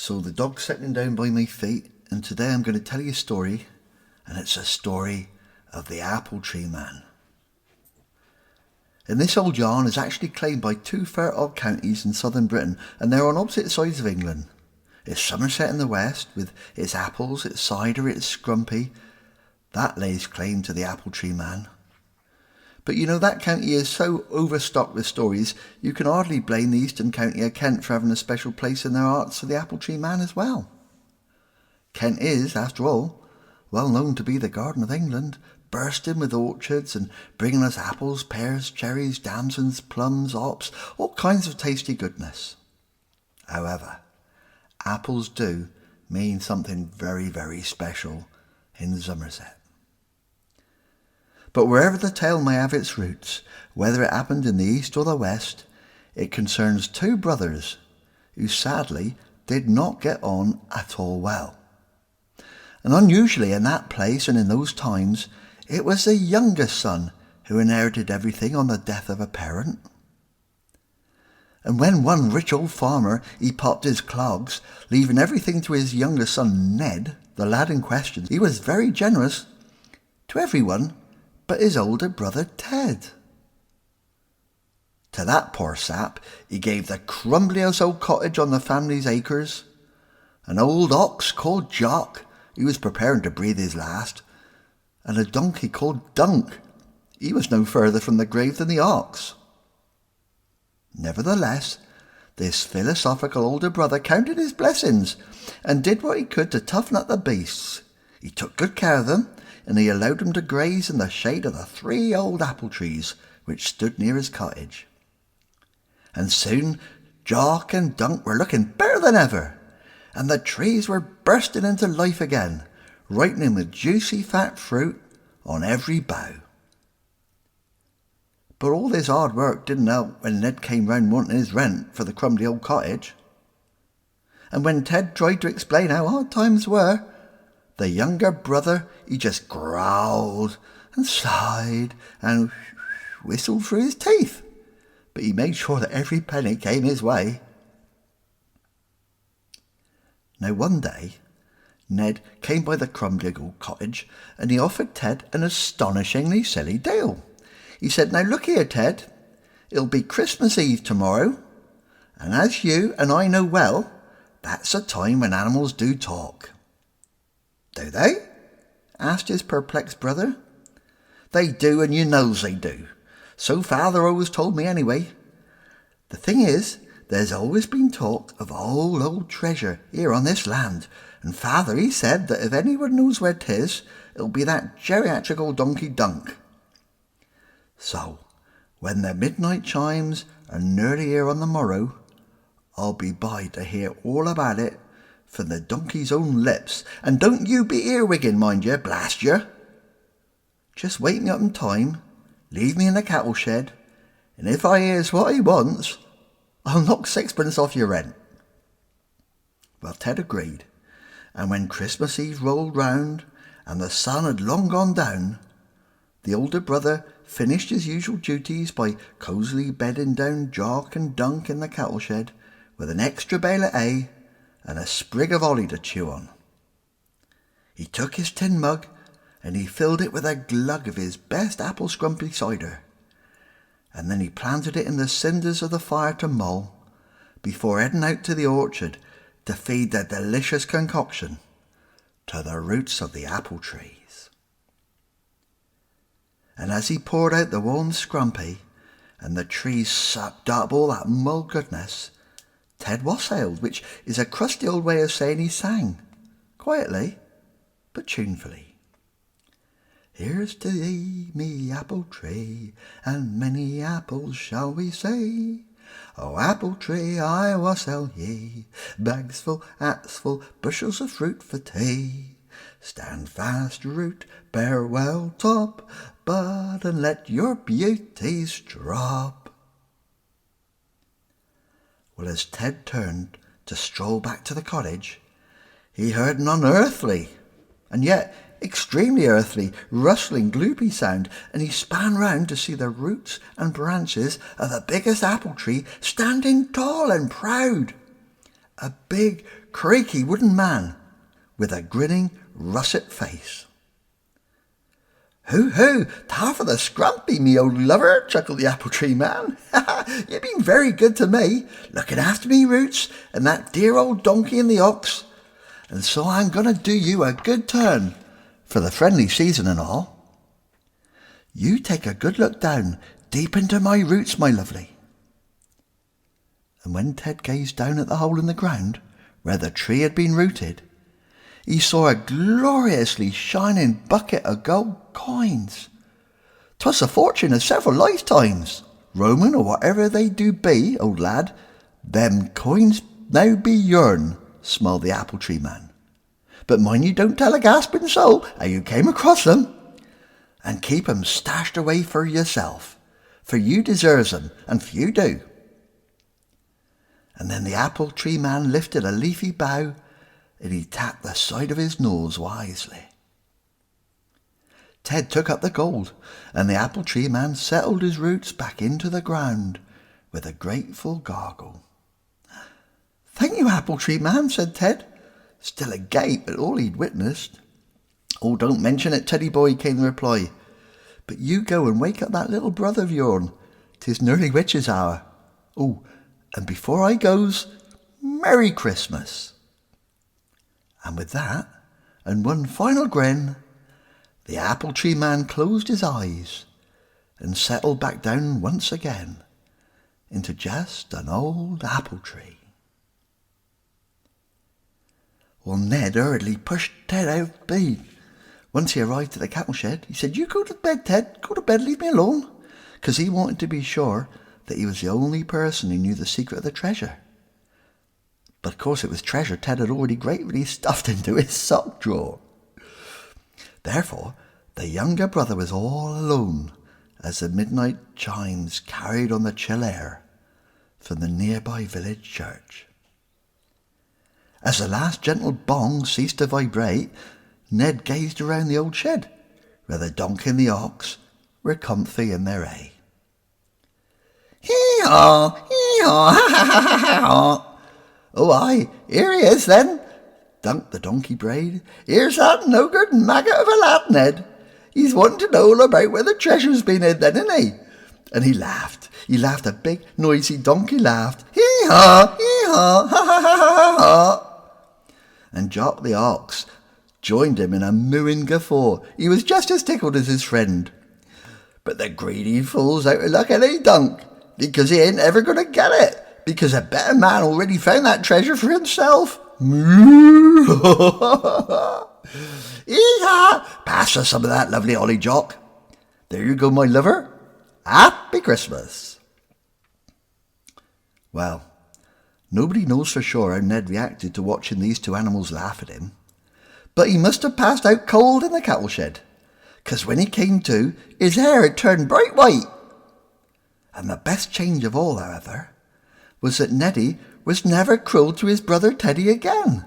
So the dog's sitting down by my feet, and today I'm going to tell you a story, and it's a story of the Apple Tree Man. And this old yarn is actually claimed by two fertile counties in southern Britain, and they're on opposite sides of England. It's Somerset in the west, with its apples, its cider, its scrumpy. That lays claim to the Apple Tree Man. But you know, that county is so overstocked with stories, you can hardly blame the eastern county of Kent for having a special place in their hearts for the Apple Tree Man as well. Kent is, after all, well known to be the Garden of England, bursting with orchards and bringing us apples, pears, cherries, damsons, plums, hops, all kinds of tasty goodness. However, apples do mean something very, very special in Somerset. But wherever the tale may have its roots, whether it happened in the east or the west, it concerns two brothers who sadly did not get on at all well. And unusually in that place and in those times, it was the youngest son who inherited everything on the death of a parent. And when one rich old farmer, he popped his clogs, leaving everything to his younger son Ned, the lad in question, he was very generous to everyone but his older brother Ted. To that poor sap he gave the crumbliest old cottage on the family's acres, an old ox called Jock, who was preparing to breathe his last, and a donkey called Dunk. He was no further from the grave than the ox. Nevertheless, this philosophical older brother counted his blessings and did what he could to toughen up the beasts. He took good care of them, and he allowed them to graze in the shade of the 3 old apple trees which stood near his cottage. And soon Jock and Dunk were looking better than ever, and the trees were bursting into life again, ripening with juicy fat fruit on every bough. But all this hard work didn't help when Ned came round wanting his rent for the crumbly old cottage. And when Ted tried to explain how hard times were, the younger brother, he just growled and sighed and whistled through his teeth. But he made sure that every penny came his way. Now one day, Ned came by the crumbly old cottage and he offered Ted an astonishingly silly deal. He said, "Now look here, Ted, it'll be Christmas Eve tomorrow, and as you and I know well, that's a time when animals do talk." "Do they?" asked his perplexed brother. "They do, and you knows they do. So father always told me anyway. The thing is, there's always been talk of old treasure here on this land, and father he said that if anyone knows where 'tis, it'll be that geriatric old donkey Dunk. So, when the midnight chimes are nearly here on the morrow, I'll be by to hear all about it from the donkey's own lips, and don't you be earwigging, mind you, blast you. Just wake me up in time, leave me in the cattle shed, and if I hears what he wants, I'll knock 6pence off your rent." Well, Ted agreed, and when Christmas Eve rolled round and the sun had long gone down, the older brother finished his usual duties by cosily bedding down Jock and Dunk in the cattle shed with an extra bale of hay and a sprig of holly to chew on. He took his tin mug and he filled it with a glug of his best apple scrumpy cider, and then he planted it in the cinders of the fire to mull before heading out to the orchard to feed the delicious concoction to the roots of the apple trees. And as he poured out the warm scrumpy and the trees sucked up all that mulled goodness, Ted wassailed, which is a crusty old way of saying he sang, quietly but tunefully. "Here's to thee, me apple tree, and many apples shall we see. O apple tree, I wassail ye, bags full, hats full, bushels of fruit for tea. Stand fast root, bear well top, bud, and let your beauties drop." Well, as Ted turned to stroll back to the cottage, he heard an unearthly, and yet extremely earthly, rustling, gloopy sound, and he span round to see the roots and branches of the biggest apple tree standing tall and proud. a big, creaky wooden man with a grinning, russet face. "Hoo, hoo, ta for the scrumpy, me old lover," chuckled the apple tree man. "You've been very good to me, looking after me roots and that dear old donkey and the ox, and so I'm going to do you a good turn for the friendly season and all. You take a good look down deep into my roots, my lovely." And when Ted gazed down at the hole in the ground where the tree had been rooted, he saw a gloriously shining bucket of gold coins. 'Twas a fortune of several lifetimes. "Roman, or whatever they do be, old lad, them coins now be yourn," smiled the apple tree man. "But mind you don't tell a gasping soul how you came across them. And keep 'em stashed away for yourself, for you deserves 'em, and few do." And then the apple tree man lifted a leafy bough, and he tapped the side of his nose wisely. Ted took up the gold, and the apple tree man settled his roots back into the ground with a grateful gargle. "Thank you, apple tree man," said Ted, still agape at all he'd witnessed. "Oh, don't mention it, Teddy boy," came the reply. "But you go and wake up that little brother of yourn. 'Tis nearly witch's hour. Oh, and before I goes, Merry Christmas." And with that, and one final grin, the apple tree man closed his eyes and settled back down once again into just an old apple tree. Well, Ned hurriedly pushed Ted out of bed. Once he arrived at the cattle shed, he said, "You go to bed, Ted, go to bed, leave me alone," because he wanted to be sure that he was the only person who knew the secret of the treasure. But of course it was treasure Ted had already gratefully stuffed into his sock drawer. Therefore, the younger brother was all alone as the midnight chimes carried on the chill air from the nearby village church. As the last gentle bong ceased to vibrate, Ned gazed around the old shed, where the donkey and the ox were comfy in their hay. "Hee-haw, hee-haw, ha-ha-ha-ha-ha! Oh, aye, here he is, then," dunked the donkey braid. "Here's that no-good maggot of a lad, Ned. He's wanting to know all about where the treasure's been hid, then, isn't he?" And he laughed. He laughed a big, noisy donkey laugh. "Hee-haw, hee-haw, ha-ha-ha-ha-ha!" And Jock the ox joined him in a mooing guffaw. He was just as tickled as his friend. But the greedy fool's out of luck, ain't he, Dunk? Because he ain't ever going to get it. Because a better man already found that treasure for himself. Moo! Hee-haw! Pass us some of that lovely holly, Jock. There you go, my lover. Happy Christmas. Well, nobody knows for sure how Ned reacted to watching these two animals laugh at him. But he must have passed out cold in the cattle shed, 'cause when he came to, his hair had turned bright white. And the best change of all, however, was that Neddy was never cruel to his brother Teddy again.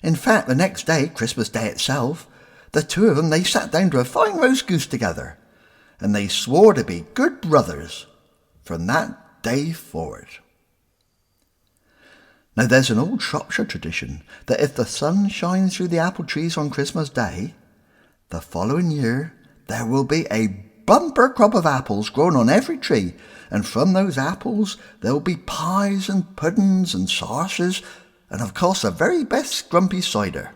In fact, the next day, Christmas Day itself, the two of them, they sat down to a fine roast goose together, and they swore to be good brothers from that day forward. Now, there's an old Shropshire tradition that if the sun shines through the apple trees on Christmas Day, the following year there will be a bumper crop of apples grown on every tree, and from those apples there will be pies and puddings and sausages, and of course the very best scrumpy cider.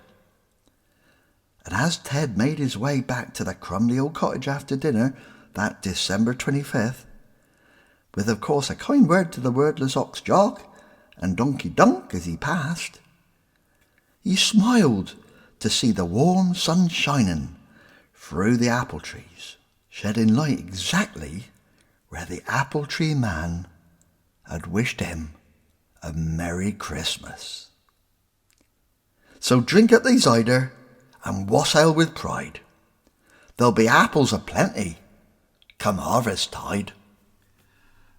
And as Ted made his way back to the crumbly old cottage after dinner that December 25th, with of course a kind word to the wordless ox Jock and Donkey Dunk as he passed, he smiled to see the warm sun shining through the apple trees, shedding light exactly where the apple tree man had wished him a Merry Christmas. So drink up the cider and wassail with pride. There'll be apples aplenty come harvest tide.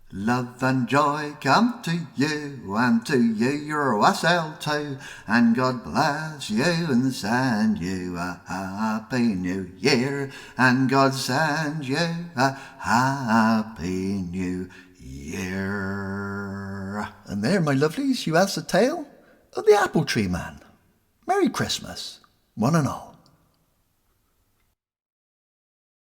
Love and joy come to you, and to you your wassail too, and God bless you and send you a happy new year, and God send you a happy new year. And there, my lovelies, you has the tale of the Apple Tree Man. Merry Christmas, one and all.